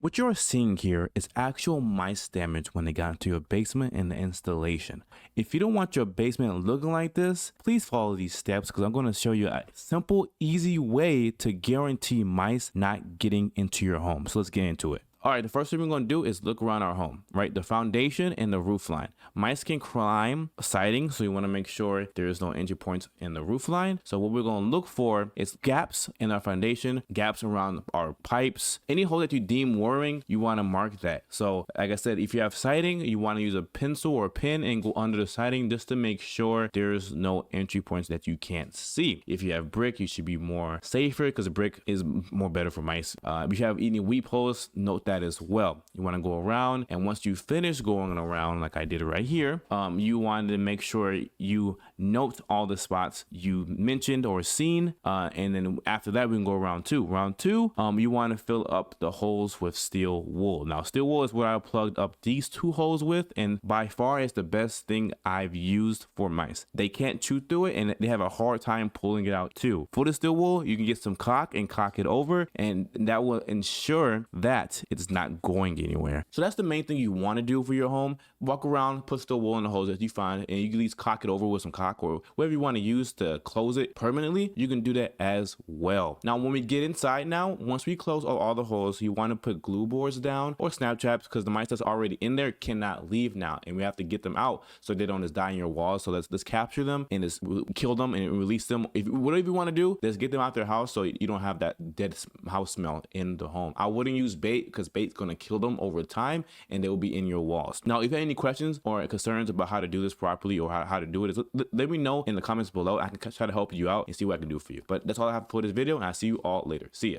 What you're seeing here is actual mice damage when they got into your basement and the installation. If you don't want your basement looking like this, please follow these steps because I'm going to show you a simple, easy way to guarantee mice not getting into your home. So let's get into it. All right, the first thing we're going to do is look around our home, right? The foundation and the roof line. Mice can climb siding, so you want to make sure there is no entry points in the roof line. So what we're going to look for is gaps in our foundation, gaps around our pipes. Any hole that you deem worrying, you want to mark that. So like I said, if you have siding, you want to use a pencil or a pen and go under the siding just to make sure there's no entry points that you can't see. If you have brick, you should be more safer because brick is more better for mice. If you have any weep holes, note that as well. You want to go around, and once you finish going around like I did right here, you want to make sure you note all the spots you mentioned or seen, and then after that we can go round two. You want to fill up the holes with steel wool. Now steel wool is what I plugged up these two holes with, and by far it's the best thing I've used for mice. They can't chew through it and they have a hard time pulling it out too. For the steel wool, you can get some caulk and caulk it over, and that will ensure that it's not going anywhere. So that's the main thing you want to do for your home. Walk around, put steel wool in the holes that you find, and you can at least caulk it over with some caulk or whatever you want to use to close it permanently. You can do that as well. Now when we get inside now, once we close all the holes, you want to put glue boards down or snap traps because the mice that's already in there cannot leave now, and we have to get them out so they don't just die in your walls. So let's capture them and just kill them and release them. Whatever you want to do, just get them out their house so you don't have that dead house smell in the home. I wouldn't use bait because bait's going to kill them over time and they will be in your walls. Now if you have any questions or concerns about how to do this properly or how to do it, let me know in the comments below. I can try to help you out and see what I can do for you. But that's all I have for this video, and I'll see you all later. See ya.